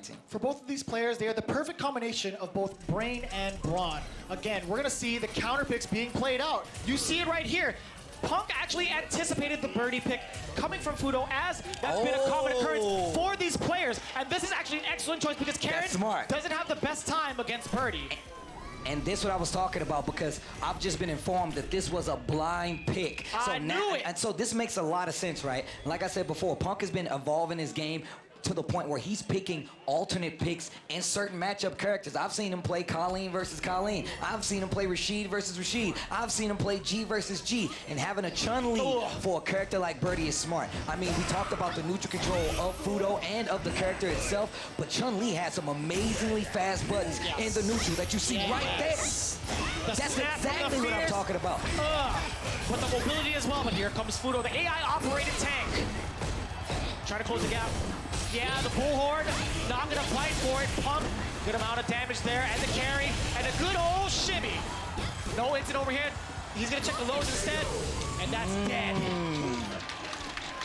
team. For both of these players, they are the perfect combination of both brain and brawn. Again, we're gonna see the counter picks being played out. You see it right here. Punk actually anticipated the birdie pick coming from Fudo, as that's been a common occurrence for these players. And this is actually an excellent choice because Karen doesn't have the best time against birdie. And this is what I was talking about, because I've just been informed that this was a blind pick. I knew it. And so this makes a lot of sense, right? Like I said before, Punk has been evolving his game to the point where he's picking alternate picks in certain matchup characters. I've seen him play Colleen versus Colleen. I've seen him play Rashid versus Rashid. I've seen him play G versus G. And having a Chun-Li for a character like Birdie is smart. I mean, we talked about the neutral control of Fudo and of the character itself, but Chun-Li has some amazingly fast buttons in the neutral that you see right there. That's exactly what I'm talking about. But the mobility as well, but here comes Fudo, the AI-operated tank. Trying to close the gap. Yeah, the bullhorn, not gonna fight for it. Punk, good amount of damage there, and the carry, and a good old shimmy. No instant overhead. He's gonna check the lows instead, and that's dead.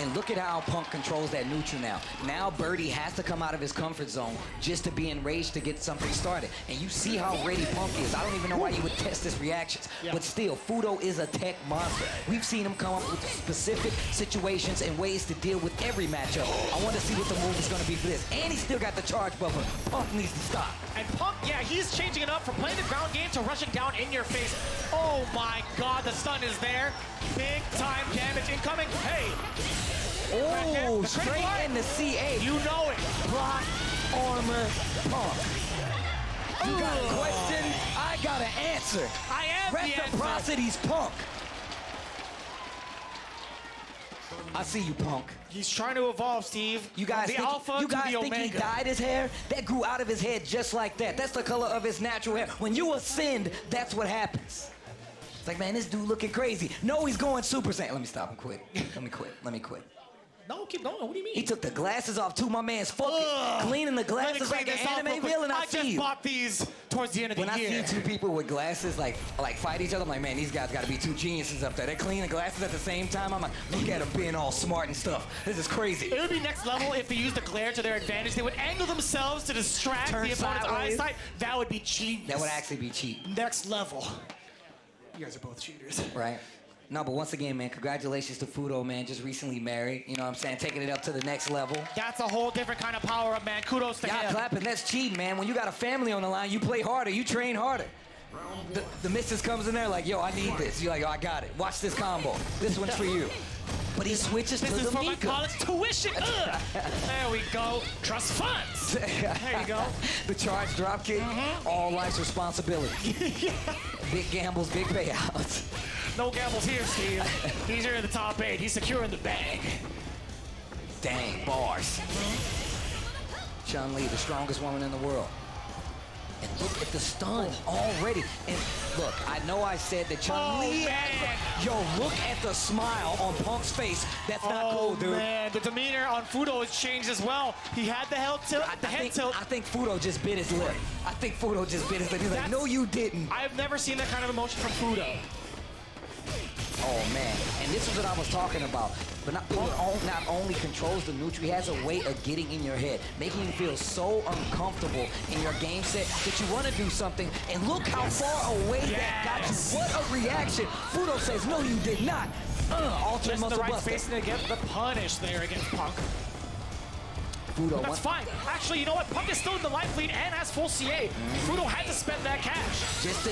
And look at how Punk controls that neutral now. Now Birdie has to come out of his comfort zone just to be enraged to get something started. And you see how ready Punk is. I don't even know why you would test his reactions. But still, Fudo is a tech monster. We've seen him come up with specific situations and ways to deal with every matchup. I want to see what the move is going to be for this. And he's still got the charge buffer. Punk needs to stop. And Punk, yeah, he's changing it up from playing the ground game to rushing down in your face. Oh my God, the stun is there. Big time damage incoming. Hey. Oh, straight in the CA. You know it. Plot armor Punk. You got a question? I got an answer. I am the answer. Reciprocity's Punk. I see you, Punk. He's trying to evolve, Steve. You guys From the think, alpha you guys to the think omega. he dyed his hair? That grew out of his head just like that. That's the color of his natural hair. When you ascend, that's what happens. It's like, man, this dude looking crazy. No, he's going Super Saiyan. Let me stop and quit. Let me quit. No, keep going. What do you mean? He took the glasses off too. My man's focused. Cleaning the glasses like an anime villain. I just bought these towards the end of the year. When I see two people with glasses like fight each other, I'm like, man, these guys got to be two geniuses up there. They clean the glasses at the same time. I'm like, look at them being all smart and stuff. This is crazy. It would be next level if they used the glare to their advantage. They would angle themselves to distract the opponent's eyesight. That would be cheat. That would actually be cheat. Next level. You guys are both cheaters. Right. No, but once again, man, congratulations to Fudo, man. Just recently married. You know what I'm saying? Taking it up to the next level. That's a whole different kind of power up, man. Kudos to him. Y'all clapping. That's cheating, man. When you got a family on the line, you play harder. You train harder. The missus comes in there like, yo, I need this. You're like, yo, I got it. Watch this combo. This one's for you. But he switches to the This is for my Mika. college tuition. There we go. Trust funds. There you go. The charge drop kick, all life's responsibility. Big gambles, big payouts. No gambles here, Steve. He's here in the top 8. He's securing the bag. Dang, bars. Chun-Li, the strongest woman in the world. And look at the stun already. And look, I know I said that Chun-Li. Yo, look at the smile on Punk's face. That's not cool, dude. Man, the demeanor on Fudo has changed as well. He had the head tilt. I think Fudo just bit his lip. I think Fudo just bit his lip. He's like, no, you didn't. I've never seen that kind of emotion from Fudo. Oh, man. And this is what I was talking about. But Punk not only controls the neutral, he has a way of getting in your head, making you feel so uncomfortable in your game set that you want to do something. And look how far away that got you. What a reaction. Fudo says, no, you did not. Alternate muscle the right buster. space to get the punish there against Punk. Fudo, that's fine. Actually, you know what? Punk is still in the life lead and has full CA. Fudo had to spend that cash. Just to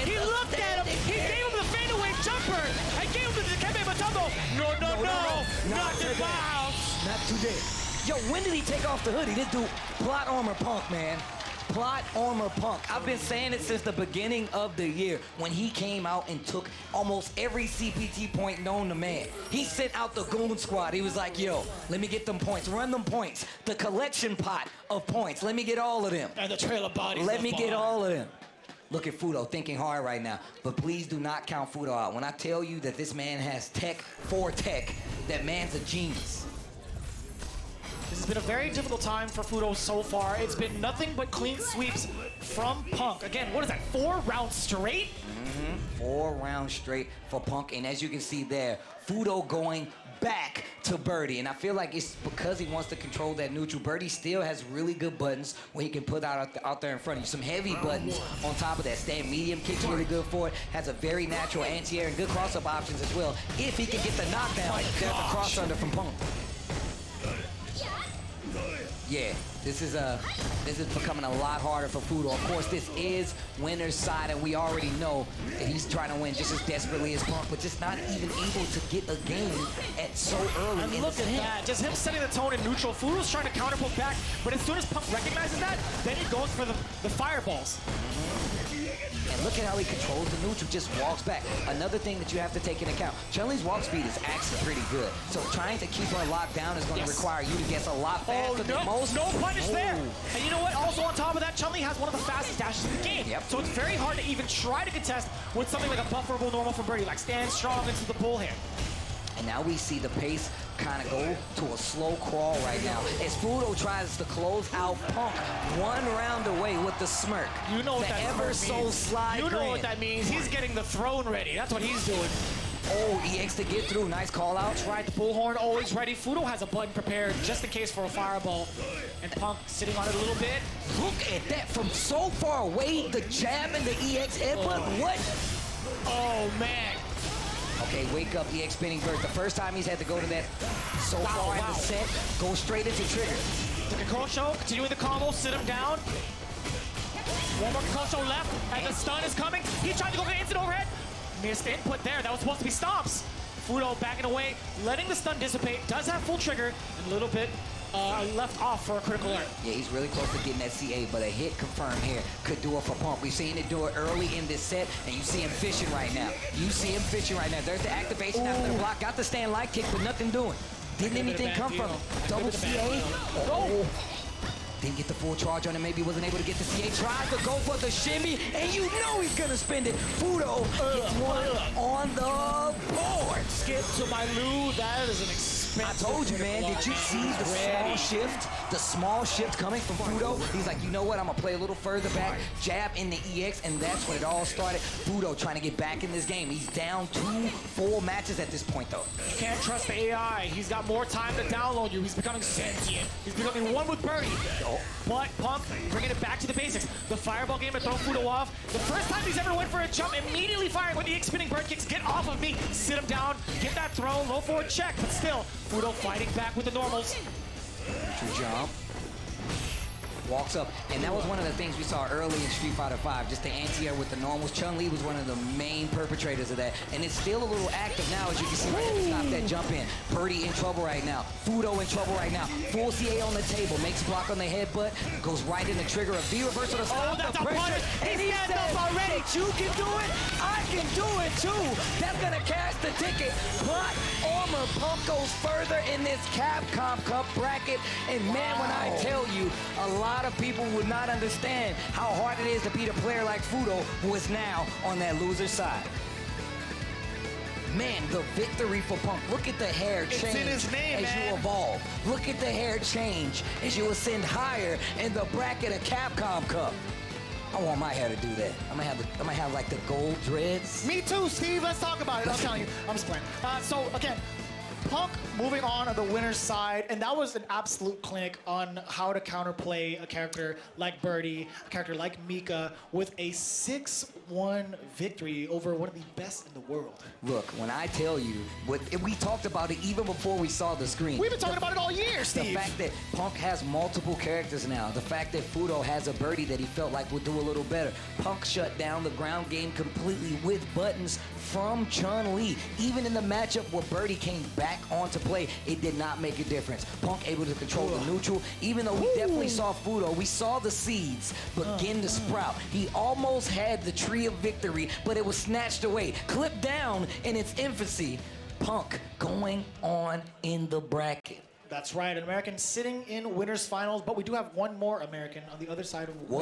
he looked at him. He gave him the fadeaway jumper. I gave him the Kebe Matumbo. No. Not the bounce. Not today. Yo, when did he take off the hoodie? This dude, plot armor Punk, man. Plot armor Punk. I've been saying it since the beginning of the year when he came out and took almost every CPT point known to man. He sent out the goon squad. He was like, yo, let me get them points. Run them points. The collection pot of points. Let me get all of them. And the trail of bodies. Let me get all of them. Look at Fudo thinking hard right now. But please do not count Fudo out. When I tell you that this man has tech for tech, that man's a genius. This has been a very difficult time for Fudo so far. It's been nothing but clean sweeps from Punk. Again, what is that, 4 rounds straight? 4 rounds straight for Punk. And as you can see there, Fudo going back to Birdie. And I feel like it's because he wants to control that neutral. Birdie still has really good buttons where he can put out there in front of you. Some heavy buttons on top of that. Stand medium kick's really good for it. Has a very natural anti-air and good cross-up options as well. If he can get the knockdown, there's a cross-under from Punk. Yeah, this is becoming a lot harder for Fudo. Of course, this is winner's side, and we already know that he's trying to win just as desperately as Punk, but just not even able to get a game at so early in the look set. at that, just him setting the tone in neutral. Fudo's trying to counter poke back, but as soon as Punk recognizes that, then he goes for the fireballs. And look at how he controls the neutral, just walks back. Another thing that you have to take into account, Chun-Li's walk speed is actually pretty good. So trying to keep her locked down is going to require you to guess a lot faster than most. No punish there. And you know what? Also on top of that, Chun-Li has one of the fastest dashes in the game. So it's very hard to even try to contest with something like a bufferable normal from Birdie, like stand strong into the bull hand. And now we see the pace kind of go to a slow crawl right now as Fudo tries to close out Punk one round away with the smirk. You know what that ever so slide You know grin. what that means. He's getting the throne ready. That's what he's doing. Oh, EX to get through. Nice call out. Tried the bullhorn, always ready. Fudo has a button prepared just in case for a fireball. And Punk sitting on it a little bit. Look at that from so far away. The jab and the EX headbutt. What? Oh, man. Okay, wake up, EX spinning bird. The first time he's had to go to that so far in the set, go straight into trigger. The Kikosho, continuing the combo, sit him down. One more Kikosho left, and the stun is coming. He tried to go for the instant overhead. Missed input there. That was supposed to be stomps. Fudo backing away, letting the stun dissipate. Does have full trigger, and a little bit left off for a critical alert. Yeah, he's really close to getting that CA, but a hit confirmed here could do it for Punk. We've seen it do it early in this set, and you see him fishing right now. You see him fishing right now. There's the activation after the block. Got the stand light kick, but nothing doing. Didn't anything come from him. Double CA. Oh. Didn't get the full charge on it. Maybe wasn't able to get the CA. Tried to go for the shimmy, and you know he's going to spend it. Fudo gets one on the board. Skip to my Lou. That is an expensive. I told you, man. Did you see the small shift? The small shift coming from Fudo. He's like, you know what? I'm going to play a little further back. Jab in the EX, and that's when it all started. Fudo trying to get back in this game. He's down 2 full matches at this point, though. You can't trust the AI. He's got more time to download you. He's becoming sentient. He's becoming one with Birdie. But Punk bringing it back to the basics. The fireball game to throw Fudo off. The first time he's ever went for a jump, immediately firing with the spinning bird kicks. Get off of me. Sit him down. Get that throw. Low forward check. But still, Fudo fighting back with the normals. True jump. Walks up, and that was one of the things we saw early in Street Fighter V, just the anti-air with the normals. Chun-Li was one of the main perpetrators of that, and it's still a little active now, as you can see right there. Stop that jump in. Birdie in trouble right now. Fudo in trouble right now. Full CA on the table, makes block on the headbutt, goes right in the trigger, a V reversal to stop that's the a pressure. punish. And he Stand said, up already. you can do it, I can do it too. That's gonna cash the ticket. Plot armor. Punk goes further in this Capcom Cup bracket, and man, when I tell you, a lot of people would not understand how hard it is to beat a player like Fudo, who is now on that loser side. Man, the victory for Punk. Look at the hair change in his name, as you evolve. Look at the hair change as you ascend higher in the bracket of Capcom Cup. I want my hair to do that. I'm gonna have like the gold dreads. Me too, Steve. Let's talk about it. I'm telling you. I'm just playing. So again, Punk moving on the winner's side, and that was an absolute clinic on how to counterplay a character like Birdie, a character like Mika, with a 6-1 victory over one of the best in the world. Look, when I tell you, we talked about it even before we saw the screen. We've been talking about it all year, Steve. The fact that Punk has multiple characters now, the fact that Fudo has a Birdie that he felt like would do a little better. Punk shut down the ground game completely with buttons from Chun-Li. Even in the matchup where Birdie came back onto play, it did not make a difference. Punk able to control the neutral. Even though we definitely saw Fudo, we saw the seeds begin to sprout. He almost had the tree of victory, but it was snatched away. Clipped down in its infancy. Punk going on in the bracket. That's right, an American sitting in winners finals, but we do have one more American on the other side of the